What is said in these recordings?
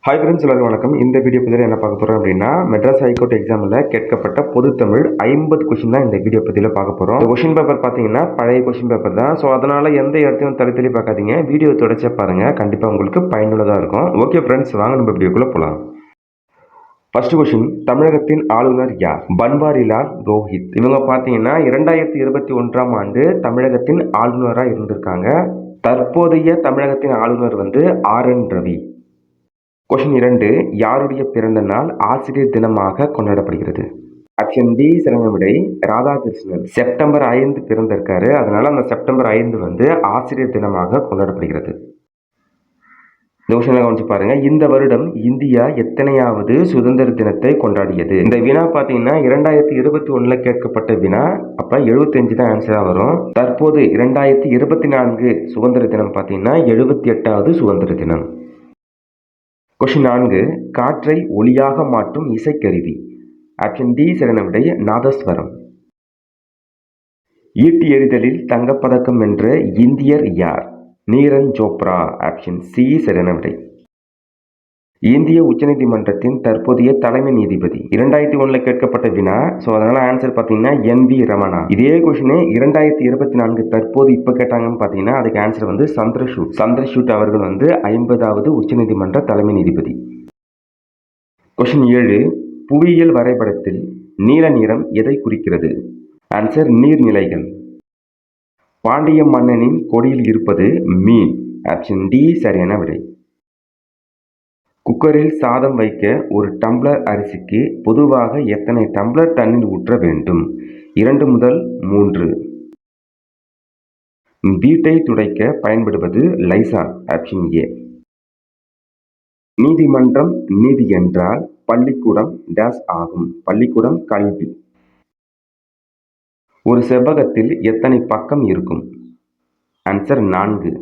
Hi friends, எல்லாருக்கும் வணக்கம். இந்த வீடியோ பற்றியில் என்ன பார்க்க போகிறோம் அப்படின்னா, மெட்ராஸ் ஹைகோர்ட் எக்ஸாமில் கேட்கப்பட்ட பொதுத்தமிழ் 50 கொஷின் தான் இந்த வீடியோ பற்றியில் பார்க்க போகிறோம். இந்த கொஷின் பேப்பர் பார்த்தீங்கன்னா பழைய கொஷின் பேப்பர் தான். ஸோ அதனால் எந்த இடத்தையும் தள்ளி பார்க்காதீங்க, வீடியோ தொடர்ச்சியா பாருங்கள், கண்டிப்பாக உங்களுக்கு பயனுள்ளதாக இருக்கும். ஓகே ஃப்ரெண்ட்ஸ், வாங்க நம்ம வீடியோக்குள்ளே போகலாம். ஃபர்ஸ்ட் கொஷின், தமிழகத்தின் ஆளுநர் யார்? பன்வாரிலால் புரோஹித். இவங்க பார்த்தீங்கன்னா 2021ஆம் ஆண்டு தமிழகத்தின் ஆளுநராக இருந்திருக்காங்க. தற்போதைய தமிழகத்தின் ஆளுநர் RN ரவி. கொஷின் 2, யாருடைய பிறந்த நாள் ஆசிரியர் தினமாக கொண்டாடப்படுகிறது? ஆப்ஷன் பி சரியான விடை ராதாகிருஷ்ணன். செப்டம்பர் 5 பிறந்திருக்காரு, அதனால அந்த செப்டம்பர் 5 ஆசிரியர் தினமாக கொண்டாடப்படுகிறது. இந்த கொஷின்ல கவனிச்சு பாருங்க. இந்த வருடம் இந்தியா எத்தனையாவது சுதந்திர தினத்தை கொண்டாடியது? இந்த வினா பாத்தீங்கன்னா 2021 கேட்கப்பட்ட வினா. அப்ப 75 தான் ஆன்சரா வரும். தற்போது 2024 சுதந்திர தினம் பாத்தீங்கன்னா 78வது சுதந்திர தினம். கொஷின் 4, காற்றை ஒளியாக மாற்றும் இசைக்கருவி. ஆப்ஷன் டி சரியான விடை நாதஸ்வரம். ஈட்டி எறிதலில் தங்கப்பதக்கம் வென்ற இந்தியர் யார்? நீரஜ் சோப்ரா. ஆப்ஷன் சி சரியான விடை. இந்திய உச்சநீதிமன்றத்தின் தற்போதைய தலைமை நீதிபதி. 2001 கேட்கப்பட்ட வினா. ஸோ அதனால ஆன்சர் பார்த்தீங்கன்னா NV ரமணா. இதே கொஸ்டின் 2024 தற்போது இப்போ கேட்டாங்கன்னு பார்த்தீங்கன்னா அதுக்கு ஆன்சர் சந்திரசூட் அவர்கள் 50வது உச்சநீதிமன்ற தலைமை நீதிபதி. கொஸ்டின் 7, புவியியல் வரைபடத்தில் நீல நிறம் எதை குறிக்கிறது? ஆன்சர் நீர்நிலைகள். பாண்டிய மன்னனின் கொடியில் இருப்பது மீன். ஆப்ஷன் டி சரியான விடை. குக்கரில் சாதம் வைக்க ஒரு டம்ளர் அரிசிக்கு பொதுவாக எத்தனை டம்ளர் தண்ணீர் ஊற்ற வேண்டும்? 2 முதல் 3. வீட்டை துடைக்க பயன்படுவது லைசால். Option A. நீதிமன்றம் நீதி என்றால் பள்ளிக்கூடம் டேஸ் ஆகும். பள்ளிக்கூடம் கல்வி. ஒரு செவ்வகத்தில் எத்தனை பக்கம் இருக்கும்? ஆன்சர் 4.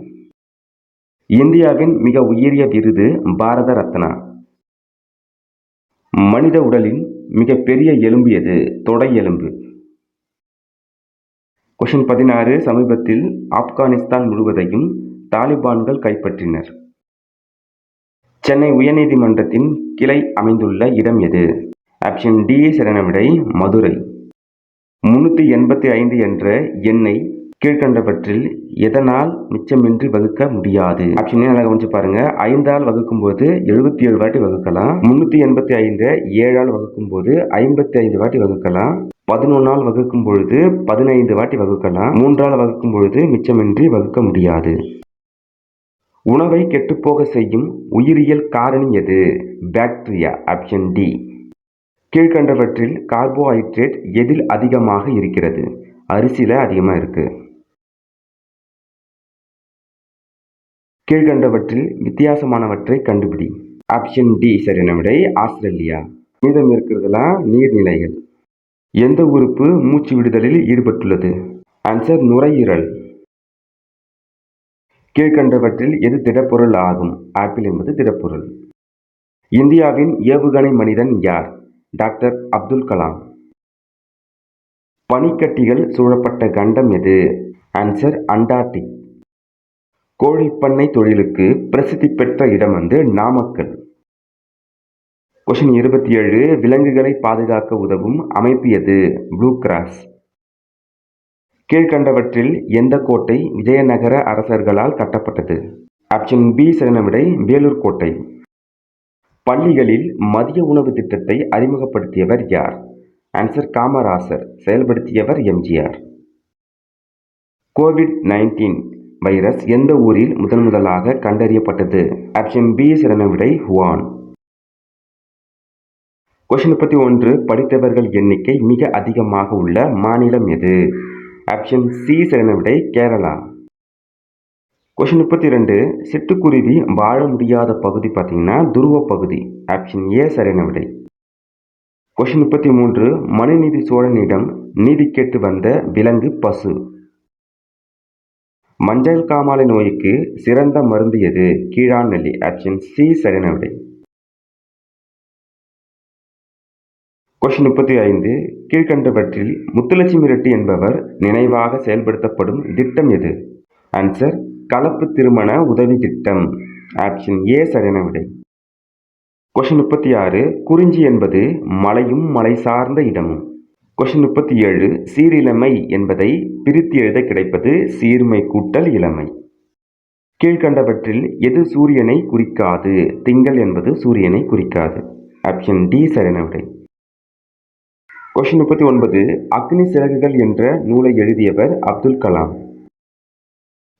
இந்தியாவின் மிக உயரிய விருது பாரத ரத்னா. மனித உடலின் மிக பெரிய எலும்பு எது? தொடை எலும்பு. கொஷின் 16, சமீபத்தில் ஆப்கானிஸ்தான் முழுவதையும் தாலிபான்கள் கைப்பற்றினர். சென்னை உயர்நீதிமன்றத்தின் கிளை அமைந்துள்ள இடம் எது? ஆப்ஷன் டி சரியான விடை மதுரை. 385 என்ற எண்ணை கீழ்கண்டவற்றில் எதனால் மிச்சமின்றி வகுக்க முடியாது? ஆப்ஷன் நல்லா கவனிச்சு பாருங்க. 5ஆல் வகுக்கும் போது 77 வாட்டி வகுக்கலாம். 385 7ஆல் வகுக்கும் போது 55 வாட்டி வகுக்கலாம். 11ஆல் வகுக்கும் பொழுது 15 வாட்டி வகுக்கலாம். 3ஆல் வகுக்கும் பொழுது மிச்சமின்றி வகுக்க முடியாது. உணவை கெட்டுப்போக செய்யும் உயிரியல் காரணி எது? பாக்டீரியா. Option D. கீழ்கண்டவற்றில் கார்போஹைட்ரேட் எதில் அதிகமாக இருக்கிறது? அரிசியில அதிகமாக இருக்கு. கீழ்கண்டவற்றில் வித்தியாசமானவற்றை கண்டுபிடி. ஆப்ஷன் டி சரியான விடை ஆஸ்திரேலியா. மீதம் இருக்கிறதுலாம் நீர்நிலைகள். எந்த உறுப்பு மூச்சு விடுதலில் ஈடுபட்டுள்ளது? ஆன்சர் நுரையீரல். கீழ்கண்டவற்றில் எது திடப்பொருள் ஆகும்? ஆப்பிள் என்பது திடப்பொருள். இந்தியாவின் ஏவுகணை மனிதன் யார்? டாக்டர் அப்துல் கலாம். பனிக்கட்டிகள் சூழப்பட்ட கண்டம் எது? Answer Antarctic. கோழிப்பண்ணை தொழிலுக்கு பிரசித்தி பெற்ற இடம் நாமக்கல். கொஷின் 27, விலங்குகளை பாதுகாக்க உதவும் அமைப்பு எது? Blue cross. கீழ்கண்டவற்றில் எந்த கோட்டை விஜயநகர அரசர்களால் கட்டப்பட்டது? ஆப்ஷன் பி சரியான விடை வேலூர் கோட்டை. பள்ளிகளில் மதிய உணவு திட்டத்தை அறிமுகப்படுத்தியவர் யார்? ஆன்சர் காமராசர். செயல்படுத்தியவர் எம்ஜிஆர். COVID-19 வைரஸ் எந்த ஊரில் முதலாக கண்டறியப்பட்டது? ஆப்ஷன் பி சரியான விடை ஹுவான். கொஷின் 31, படித்தவர்கள் எண்ணிக்கை மிக அதிகமாக உள்ள மாநிலம் எது? ஆப்ஷன் சி சரியான விடை கேரளா. கொஷின் 32, சிட்டுக்குருவி வாழ முடியாத பகுதி பார்த்தீங்கன்னா துருவ பகுதி. ஆப்ஷன் ஏ சரியான விடை. கொஷின் 33, மனுநீதி சோழனிடம் நீதி கேட்டு வந்த விலங்கு பசு. மஞ்சள் காமாலை நோய்க்கு சிறந்த மருந்து எது? கீழாநெல்லி. ஆப்ஷன் சி சரியான விடை. கொஷின் 35, கீழ்கண்டவற்றில் முத்துலட்சுமி ரெட்டி என்பவர் நினைவாக செயல்படுத்தப்படும் திட்டம் எது? ஆன்சர் கலப்பு திருமண உதவி திட்டம். ஆப்ஷன் ஏ சரியான விடை. கொஸ்டின் 36 குறிஞ்சி என்பது மலையும் மலை சார்ந்த இடமும். கொஸ்டின் 37 சீரிலமை என்பதை பிரித்து எழுத கிடைப்பது சீர்மை கூட்டல் இளமை. கீழ்கண்டவற்றில் எது சூரியனை குறிக்காது? திங்கள் என்பது சூரியனை குறிக்காது. ஆப்ஷன் டி சரியான விடை. கொஸ்டின் 39 அக்னி சிறகுகள் என்ற நூலை எழுதியவர் அப்துல் கலாம்.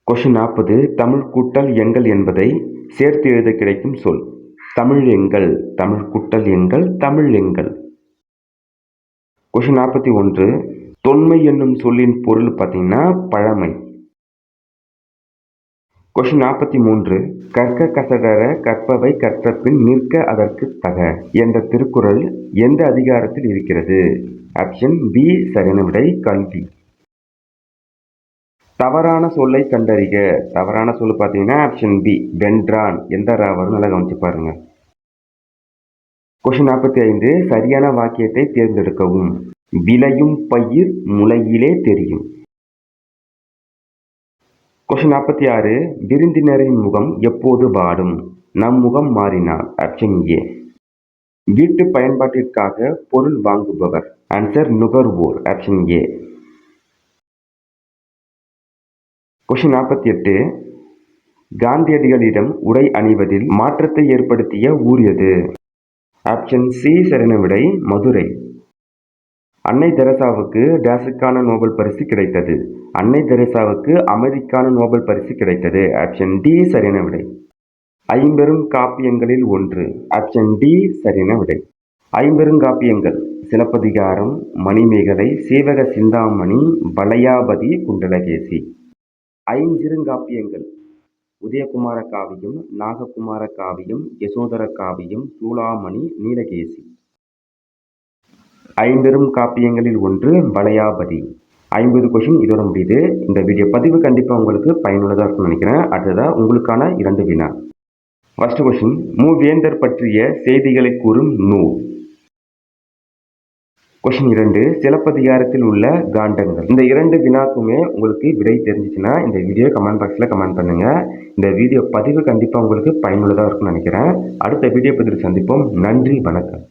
கொஸ்டின் 40 தமிழ் கூட்டல் எங்கள் என்பதை சேர்த்து எழுத கிடைக்கும் சொல். தமிழ் எங்கள். தமிழ் கூட்டல் எங்கள் தமிழ் எங்கள். கொஸ்டின் 41 தொன்மை என்னும் சொல்லின் பொருள் பார்த்தீங்கன்னா பழமை. கொஸ்டின் 43 கற்க கசடர கற்பவை கற்றபின் நிற்க அதற்கு தக என்ற திருக்குறள் எந்த அதிகாரத்தில் இருக்கிறது? ஆப்ஷன் பி சரியான விடை கல்வி. தவறான சொல்லை கண்டறிக. தவறான சொல் பார்த்தீங்கன்னா ஆப்ஷன் பி வென்றான். எந்த வரும் நல்லா கவனிச்சு பாருங்க. கொஸ்டின் 45 சரியான வாக்கியத்தை தேர்ந்தெடுக்கவும். விளையும் பயிர் முளையிலே தெரியும். கொஸ்டின் 46 விருந்தினரின் முகம் எப்போது வாடும்? நம் முகம் மாறினால். Option A. வீட்டு பயன்பாட்டிற்காக பொருள் வாங்குபவர். ஆன்சர் நுகர்வோர். Option A. கொஸ்டின் 48 காந்தியடிகளிடம் உடை அணிவதில் மாற்றத்தை ஏற்படுத்திய ஊர் எது? ஆப்ஷன் சி சரியான விடை மதுரை. அன்னை தெரசாவுக்கு டேஸுக்கான நோபல் பரிசு கிடைத்தது. அன்னை தெரசாவுக்கு அமைதிக்கான நோபல் பரிசு கிடைத்தது. ஆப்ஷன் டி சரியான விடை. ஐம்பெரும் காப்பியங்களில் ஒன்று. ஆப்ஷன் டி சரியான விடை. ஐம்பெருங்காப்பியங்கள் சிலப்பதிகாரம், மணிமேகலை, சீவக சிந்தாமணி, வளையாபதி, குண்டலகேசி. ஐஞ்சிறுங்காப்பியங்கள் உதயகுமார காவியம், நாககுமார காவியம், யசோதர காவியம், சூளாமணி, நீலகேசி. ஐம்பெரும் காப்பியங்களில் ஒன்று வளையாபதி. 50 கொஸ்டின் இதோட முடியுது. இந்த வீடியோ பதிவு கண்டிப்பாக உங்களுக்கு பயனுள்ளதாக இருக்கும்னு நினைக்கிறேன். அடுத்ததாக உங்களுக்கான 2 வினா. ஃபர்ஸ்ட் கொஸ்டின் மூவேந்தர் பற்றிய செய்திகளை கூறும் நூல். கொஸ்டின் 2 சிலப்பதிகாரத்தில் உள்ள காண்டங்கள். இந்த 2 வினாக்குமே உங்களுக்கு விடை தெரிஞ்சிச்சுன்னா இந்த வீடியோ கமெண்ட் பாக்ஸில் கமெண்ட் பண்ணுங்க. இந்த வீடியோ பதிவு கண்டிப்பாக உங்களுக்கு பயனுள்ளதாக இருக்கும்னு நினைக்கிறேன். அடுத்த வீடியோ பதிவில் சந்திப்போம். நன்றி, வணக்கம்.